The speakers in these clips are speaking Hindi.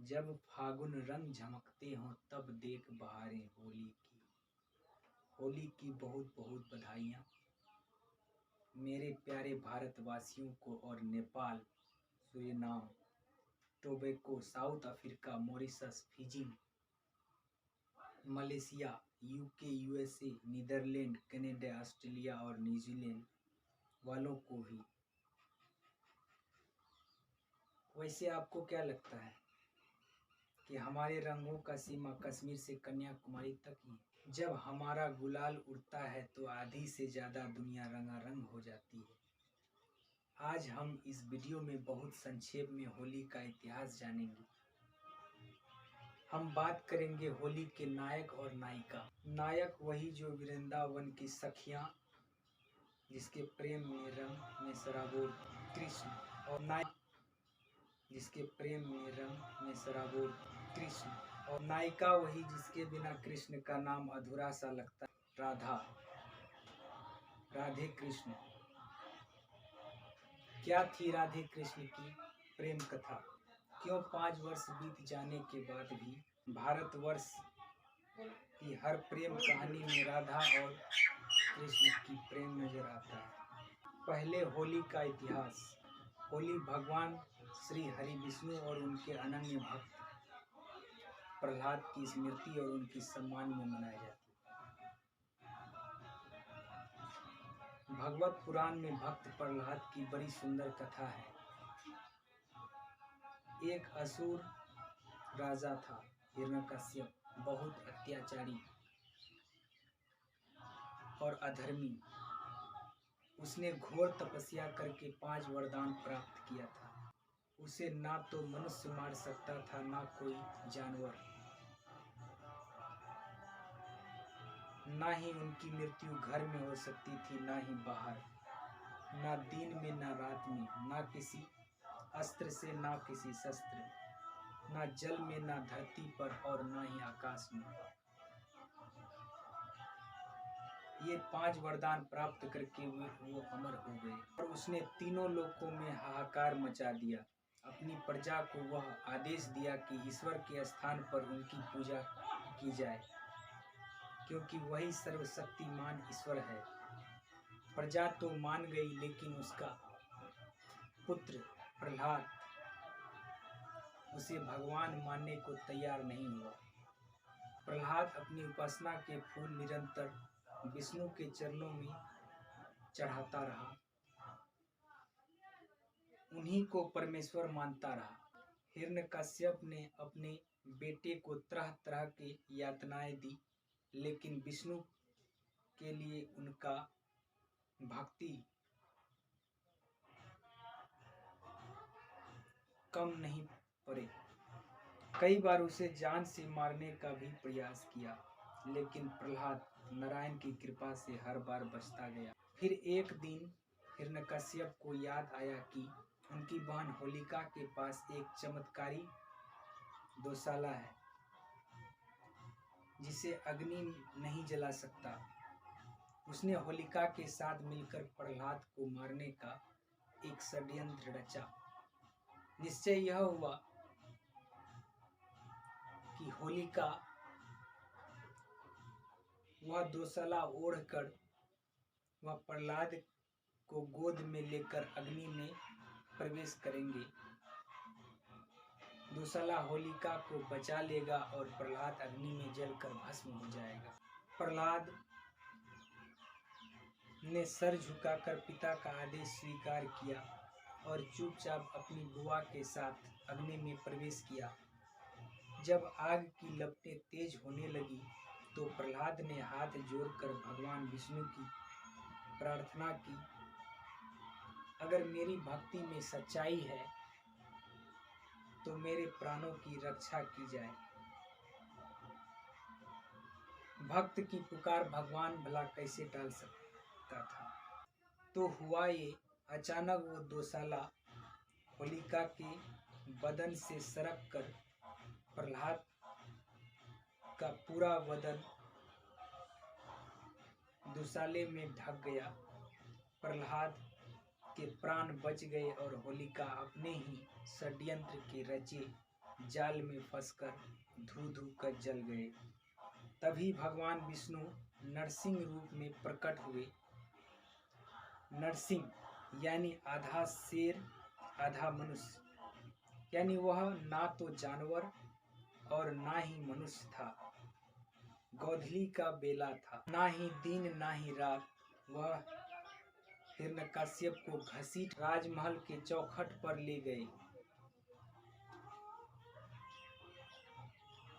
जब फागुन रंग झमकते हों तब देख बहारें होली की बहुत बहुत बधाइयाँ मेरे प्यारे भारतवासियों को। और Nepal, Suriname, Tobago, South Africa, Mauritius, Fiji, Malaysia, UK, USA, Netherlands, Canada, Australia और न्यूजीलैंड वालों को भी। वैसे आपको क्या लगता है कि हमारे रंगों का सीमा कश्मीर से कन्याकुमारी तक ही है? जब हमारा गुलाल उड़ता है तो आधी से ज़्यादा दुनिया रंगारंग हो जाती है। आज हम इस वीडियो में बहुत संक्षेप में होली का इतिहास जानेंगे। हम बात करेंगे होली के नायक और नायिका। नायक वही जो वृंदावन की सखियां, जिसके प्रेम में रंग में सराबोर कृष्ण, और नायक जिसके प्रेम में रंग में सराबोर कृष्ण, और नायिका वही जिसके बिना कृष्ण का नाम अधूरा सा लगता है, राधा, राधे कृष्ण। क्या थी राधे कृष्ण की प्रेम कथा? क्यों 5 वर्ष बीत जाने के बाद भी भारतवर्ष की हर प्रेम कहानी में राधा और कृष्ण की प्रेम नजर आता है। पहले होली का इतिहास। होली भगवान श्री हरि विष्णु और उनके अनन्य भक्त प्रहलाद की स्मृति और उनके सम्मान में मनाई जाती है। भगवत पुराण में भक्त प्रहलाद की बड़ी सुंदर कथा है। एक असुर राजा था हिरण्यकश्यप, बहुत अत्याचारी और अधर्मी। उसने घोर तपस्या करके 5 वरदान प्राप्त किया था। उसे ना तो मनुष्य मार सकता था, ना कोई जानवर, ना ही उनकी मृत्यु घर में हो सकती थी, ना ही बाहर, ना दिन में ना रात में, ना किसी अस्त्र से ना किसी शस्त्र, ना जल में ना धरती पर और ना ही आकाश में। ये 5 वरदान प्राप्त करके वो अमर हो गए और उसने तीनों लोकों में हाहाकार मचा दिया। अपनी प्रजा को वह आदेश दिया कि ईश्वर के स्थान पर उनकी पूजा की जाए, क्योंकि वही सर्वशक्तिमान ईश्वर है। प्रजा तो मान गई, लेकिन उसका पुत्र प्रहलाद उसे भगवान मानने को तैयार नहीं हुआ। प्रहलाद अपनी उपासना के फूल निरंतर विष्णु के चरणों में चढ़ाता रहा, उन्हीं को परमेश्वर मानता रहा। हिरण्यकश्यप ने अपने बेटे को तरह तरह की यातनाएं दी, लेकिन विष्णु के लिए उनका भक्ति कम नहीं पड़े। कई बार उसे जान से मारने का भी प्रयास किया, लेकिन प्रहलाद नारायण की कृपा से हर बार बचता गया। फिर एक दिन हिरण्यकश्यप को याद आया कि उनकी बहन होलिका के पास एक चमत्कारी दोशाला है जिसे अग्नि नहीं जला सकता। उसने होलिका के साथ मिलकर प्रहलाद को मारने का एक षड्यंत्र रचा। निश्चय यह हुआ कि होलिका वह दोशाला ओढ़कर वह प्रहलाद को गोद में लेकर अग्नि में प्रवेश करेंगे। दोशाला होलिका को बचा लेगा और प्रहलाद अग्नि में जलकर भस्म हो जाएगा। प्रहलाद ने सर झुकाकर पिता का आदेश स्वीकार किया और चुपचाप अपनी बुआ के साथ अग्नि में प्रवेश किया। जब आग की लपटें तेज होने लगी तो प्रहलाद ने हाथ जोड़कर भगवान विष्णु की प्रार्थना की, अगर मेरी भक्ति में सच्चाई है तो मेरे प्राणों की रक्षा की जाए। भक्त की पुकार भगवान भला कैसे टाल सकता था। तो हुआ ये, अचानक वो दोशाला होलिका के बदन से सरक कर प्रहलाद का पूरा बदन दोशाले में ढक गया। प्रहलाद के प्राण बच गए और होलिका अपने ही षड्यंत्र के रचे जाल में फंसकर धू धू कर जल गए। तभी भगवान विष्णु नरसिंह रूप में प्रकट हुए। नरसिंह यानी आधा शेर आधा मनुष्य, यानी वह ना तो जानवर और ना ही मनुष्य था। गोधली का बेला था, ना ही दिन ना ही रात। वह हिरण्यकश्यप को घसीट राजमहल के चौखट पर ले गए।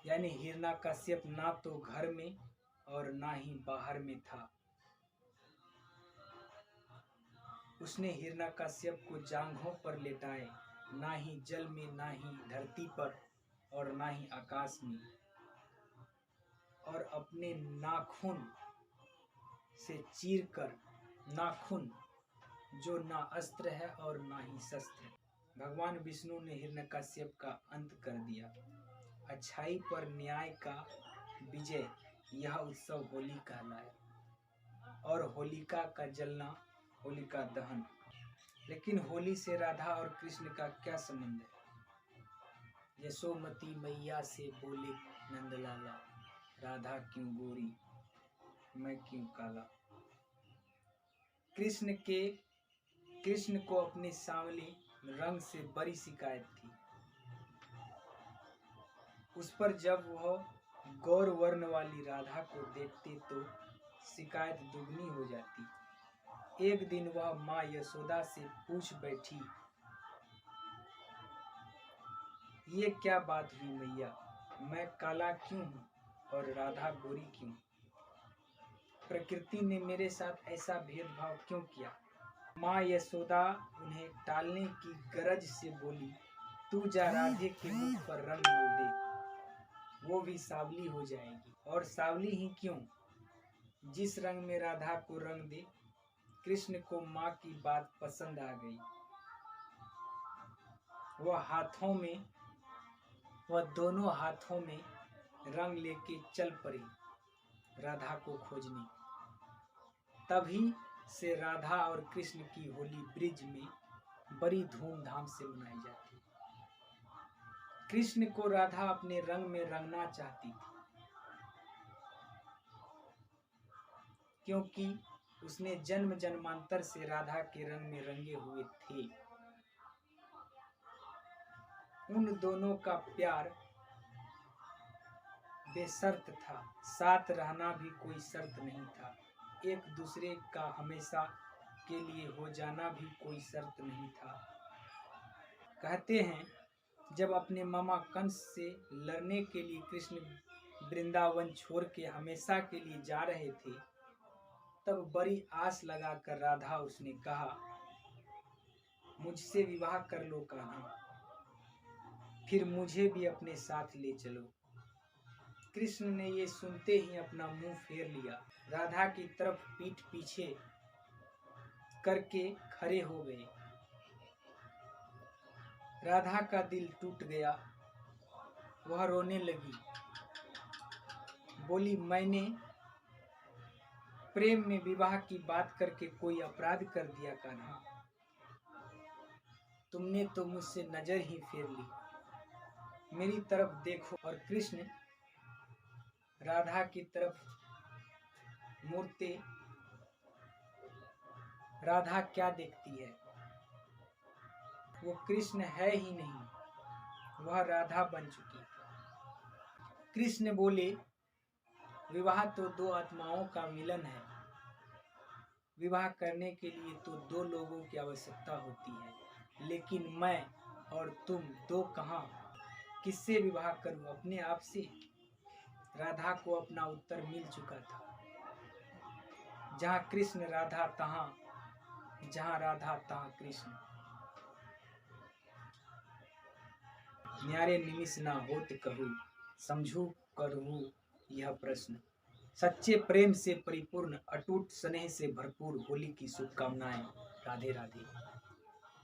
यानी हिरण्यकश्यप ना तो घर में और ना ही बाहर में था। उसने हिरण्यकश्यप को जांघों पर लेटाए, ना ही जल में ना ही धरती पर और ना ही आकाश में, और अपने नाखून से चीरकर, नाखून जो ना अस्त्र है और ना ही शस्त्र, भगवान विष्णु ने हिरण्यकश्यप का अंत कर दिया। अच्छाई पर न्याय का विजय, यह उत्सव होली कहलाया। और होलिका का जलना, होलिका दहन। लेकिन होली से राधा और कृष्ण का क्या संबंध है? यशोमती मैया से बोले नंदलाला, राधा क्यों गोरी मैं क्यों काला। कृष्ण को अपने सांवले रंग से बड़ी शिकायत थी। उस पर जब वह गौर वर्ण वाली राधा को देखते तो शिकायत दुगनी हो जाती। एक दिन वह माँ यशोदा से पूछ बैठी, ये क्या बात हुई मैया, मैं काला क्यों हूँ और राधा गोरी क्यों? प्रकृति ने मेरे साथ ऐसा भेदभाव क्यों किया? माँ यशोदा उन्हें टालने की गरज से बोली, तू जा राधे के मुख पर रंग मल दे, वो भी सांवली हो जाएगी। और सांवली ही क्यों, जिस रंग में राधा को रंग दे। कृष्ण को माँ की बात पसंद आ गई। वह दोनों हाथों में रंग लेके चल पड़ी राधा को खोजने। तभी से राधा और कृष्ण की होली ब्रिज में बड़ी धूमधाम से मनाई जाती है। कृष्ण को राधा अपने रंग में रंगना चाहती थी, क्योंकि उसने जन्म जन्मांतर से राधा के रंग में रंगे हुए थे। उन दोनों का प्यार बेशर्त था, साथ रहना भी कोई शर्त नहीं था। एक दूसरे का हमेशा के लिए हो जाना भी कोई शर्त नहीं था। कहते हैं, जब अपने मामा कंस से लड़ने के लिए कृष्ण वृंदावन छोड़ के हमेशा के लिए जा रहे थे, तब बड़ी आस लगाकर राधा उसने कहा, मुझसे विवाह कर लो कान्हा, फिर मुझे भी अपने साथ ले चलो। कृष्ण ने ये सुनते ही अपना मुंह फेर लिया, राधा की तरफ पीठ पीछे करके खड़े हो गए। राधा का दिल टूट गया, वह रोने लगी। बोली, मैंने प्रेम में विवाह की बात करके कोई अपराध कर दिया कान्हा? तुमने तो मुझसे नजर ही फेर ली, मेरी तरफ देखो। और कृष्ण राधा की तरफ मुड़ते राधा क्या देखती है? वो कृष्ण है ही नहीं, वह राधा बन चुकी। कृष्ण बोले, विवाह तो दो आत्माओं का मिलन है। विवाह करने के लिए तो दो लोगों की आवश्यकता होती है, लेकिन मैं और तुम दो कहाँ? किससे विवाह करूं? अपने आप से? राधा को अपना उत्तर मिल चुका था। जहाँ कृष्ण राधा तहाँ, जहाँ राधा तहाँ कृष्ण। न्यारे निमिष ना होत कहूँ, समझू करहूँ यह प्रश्न। सच्चे प्रेम से परिपूर्ण, अटूट स्नेह से भरपूर होली की शुभकामनाएं। राधे राधे।